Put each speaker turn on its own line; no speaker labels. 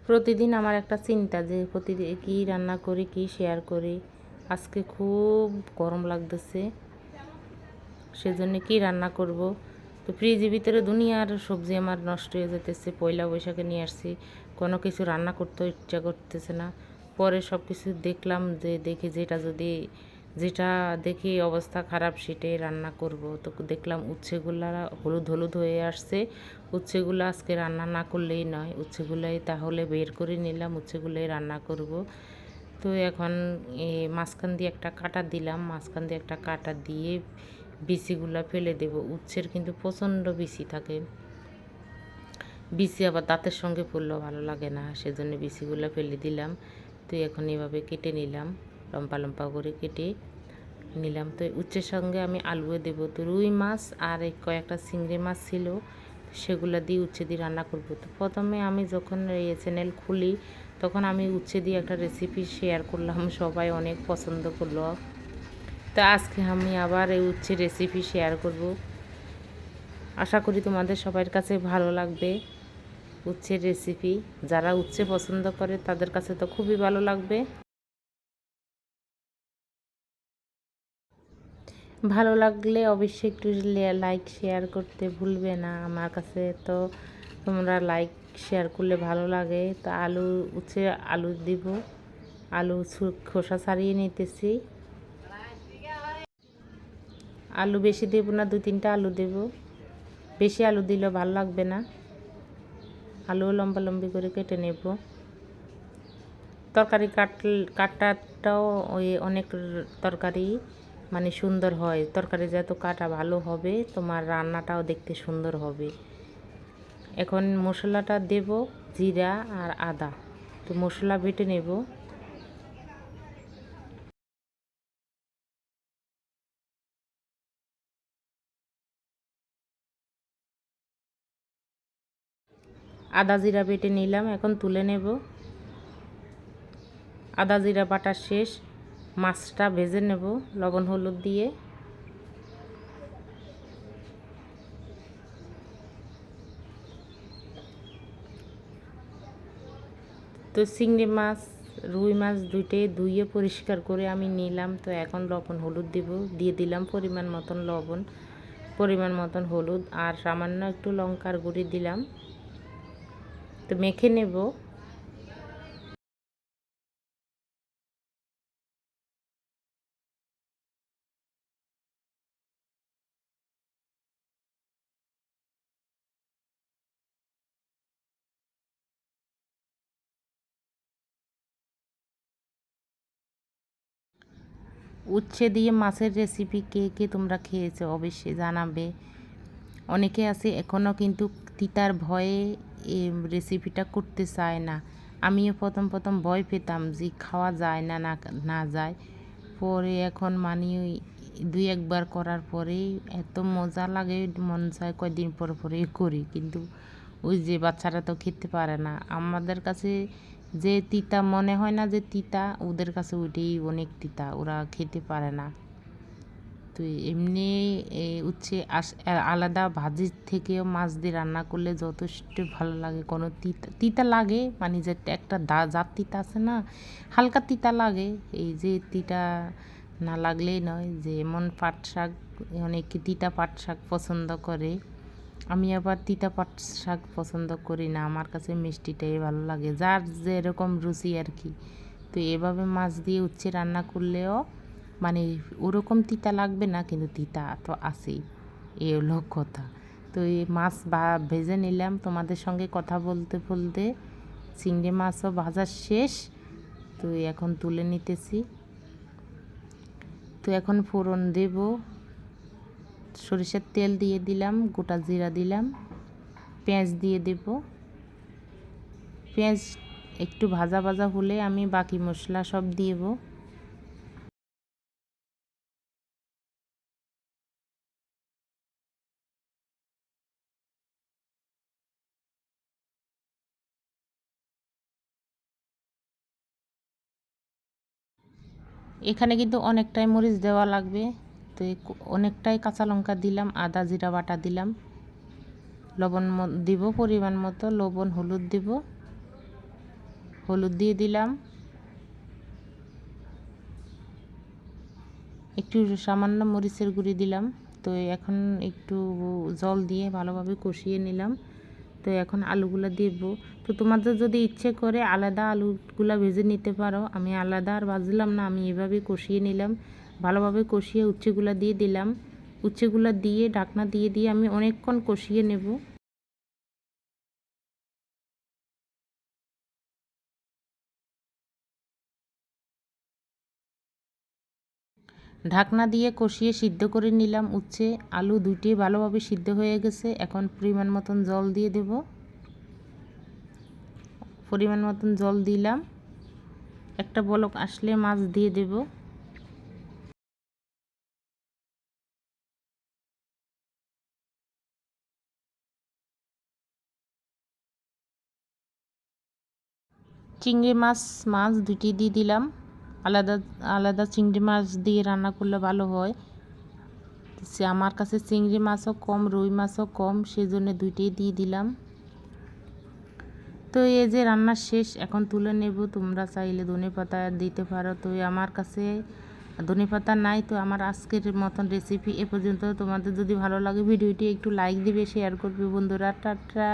প্রতিদিন আমার একটা চিন্তা যে প্রতিদিন কী রান্না করি, কী শেয়ার করি। আজকে খুব গরম লাগতেছে, সেজন্য কি রান্না করব। তো ফ্রিজের ভিতরে দুনিয়ার সবজি আমার নষ্ট হয়ে যেতেছে। পয়লা বৈশাখে নিয়ে আসছি, কোনো কিছু রান্না করতেও ইচ্ছা করতেছে না। পরে সব কিছু দেখলাম, যে দেখি যেটা দেখি অবস্থা খারাপ সেটাই রান্না করব। তো দেখলাম উচ্ছেগুলা হলুদ হলুদ হয়ে আসছে। উচ্ছেগুলো আজকে রান্না না করলেই নয়, উচ্ছেগুলাই তাহলে বের করে নিলাম, উচ্ছেগুলোই রান্না করব। তো এখন মাঝখান দিয়ে একটা কাঁটা দিলাম, মাঝখান দিয়ে একটা কাঁটা দিয়ে বিচিগুলা ফেলে দেব। উচ্ছের কিন্তু প্রচণ্ড বিচি থাকে, বিচি আবার দাঁতের সঙ্গে পড়লেও ভালো লাগে না, সেজন্য বিচিগুলো ফেলে দিলাম। তো এখন এভাবে কেটে নিলাম, লম্বা লম্বা করে কেটে নিলাম। তো উচ্ছের সঙ্গে আমি আলুও দেবো। তো রুই মাছ আর কয়েকটা চিংড়ি মাছ ছিল, সেগুলো দিয়ে উচ্ছে দিয়ে রান্না করব। তো প্রথমে আমি যখন এই চ্যানেল খুলি তখন আমি উচ্ছে দিয়ে একটা রেসিপি শেয়ার করলাম, সবাই অনেক পছন্দ করলো। তো আজকে আমি আবার এই উচ্ছে রেসিপি শেয়ার করব। আশা করি তোমাদের সবার কাছে ভালো লাগবে উচ্ছের রেসিপি। যারা উচ্ছে পছন্দ করে তাদের কাছে তো খুবই ভালো লাগবে। ভালো লাগলে অবশ্যই একটু লাইক শেয়ার করতে ভুলবে না। আমার কাছে তো তোমরা লাইক শেয়ার করলে ভালো লাগে। তো উচ্ছে আলু দিব, আলু খোসা ছাড়িয়ে নিতেছি। আলু বেশি দেব না, 2-3টা আলু দেব, বেশি আলু দিলে ভালো লাগবে না। আলু লম্বা লম্বি করে কেটে নেব। তরকারি কাটাটাও অনেক তরকারি মানে সুন্দর হয়। তরকারি যত কাটা ভালো হবে তোমার রান্নাটাও দেখতে সুন্দর হবে। এখন মশলাটা দেব, জিরা আর আদা। তো মশলা বেটে নেব। আদা জিরা বেটে নিলাম, এখন তুলে নেব। আদা জিরা বাটা শেষ, মাছটা ভেজে নেব লবণ হলুদ দিয়ে। তো চিংড়ি মাছ রুই মাছ দুইটাই ধুয়ে পরিষ্কার করে আমি নিলাম। তো এখন লবণ হলুদ দিয়ে দিলাম পরিমাণ মতন লবণ, পরিমাণ মতন হলুদ আর সামান্য একটু লঙ্কার গুঁড়ি দিলাম। তো মেখে নেব। উচ্ছে দিয়ে মাছের রেসিপি কে কে তোমরা খেয়েছো অবশ্যই জানাবে। অনেকে আছে এখনও কিন্তু তিতার ভয়ে এই রেসিপিটা করতে চায় না। আমিও প্রথম প্রথম ভয় পেতাম যে খাওয়া যায় না না যায়। পরে এখন মানে ওই 2-1 বার করার পরেই এত মজা লাগে, মন চায় কয়দিন পর পরেই করি। কিন্তু ওই যে বাচ্চারা তো খেতে পারে না, আমাদের কাছে যে তিতা মনে হয় না যে তিতা, ওদের কাছে ওইটাই অনেক তিতা, ওরা খেতে পারে না। তো এমনি উচ্ছে আলাদা ভাজির থেকেও মাছ দিয়ে রান্না করলে যথেষ্ট ভালো লাগে। কোনো তিতা তিতা লাগে মানে যে একটা জাত তিতা আছে না, হালকা তিতা লাগে। এই যে তিতা না লাগলেই নয়, যে এমন পাট শাক, অনেকে তিতা পাট শাক পছন্দ করে। আমি আবার তিতা পাট শাক পছন্দ করি না, আমার কাছে মিষ্টিটাই ভালো লাগে, যার যেরকম রুচি আর কি। তো এভাবে মাছ দিয়ে উচ্ছে রান্না করলেও মানে ওরকম তিতা লাগবে না, কিন্তু তিতা তো আছেই, এ হলো কথা। তো এই মাছ ভেজে নিলাম, তোমাদের সঙ্গে কথা বলতে বলতে চিংড়ি মাছও ভাজা শেষ। তো এখন তুলে নিতেছি। তো এখন ফোড়ন দেব, সরিষার তেল দিয়ে দিলাম, গোটা জিরা দিলাম, পেঁয়াজ দিয়ে দেব। পেঁয়াজ একটু ভাজা ভাজা হলে আমি বাকি মশলা সব দেব। এখানে কিন্তু অনেকটাই মরিচ দেওয়া লাগবে। তো অনেকটাই কাঁচা লঙ্কা দিলাম, আদা জিরা বাটা দিলাম, লবণ দিব পরিমাণ মতো, লবণ হলুদ দিব। হলুদ দিয়ে দিলাম, একটু সামান্য মরিচের গুঁড়ি দিলাম। তো এখন একটু জল দিয়ে ভালোভাবে কষিয়ে নিলাম। তো এখন আলুগুলো দেব। তো তোমাদের যদি ইচ্ছে করে আলাদা আলুগুলো ভেজে নিতে পারো, আমি আলাদা আর ভাজলাম না, আমি এভাবে কষিয়ে নিলাম। ভালোভাবে কষিয়ে উচ্ছেগুলো দিয়ে দিলাম। উচ্ছেগুলো দিয়ে ঢাকনা দিয়ে আমি অনেকক্ষণ কষিয়ে নেব। ঢাকনা দিয়ে কষিয়ে সিদ্ধ করে নিলাম। উচ্ছে আলু দুইটি ভালোভাবে সিদ্ধ হয়ে গেছে। এখন পরিমাণ মতন জল দিয়ে দেব। পরিমাণ মতন জল দিলাম। একটা বলক আসলে মাছ দিয়ে দেব। চিংড়ি মাছ দুটি দিয়ে দিলাম। আলাদা আলাদা চিংড়ি মাছ দিয়ে রান্না করলে ভালো হয়। আমার কাছে চিংড়ি মাছও কম, রুই মাছও কম, সেজন্য দুইটাই দিয়ে দিলাম। তো এই যে রান্না শেষ, এখন তুলে নেব। তোমরা চাইলে ধনেপাতা দিতে পারো। তো আমার কাছে ধনেপাতা নাই। তো আমার আজকের মতন রেসিপি এ পর্যন্ত। তোমাদের যদি ভালো লাগে ভিডিওটি একটু লাইক দিবে, শেয়ার করবে বন্ধুরা। টাটা।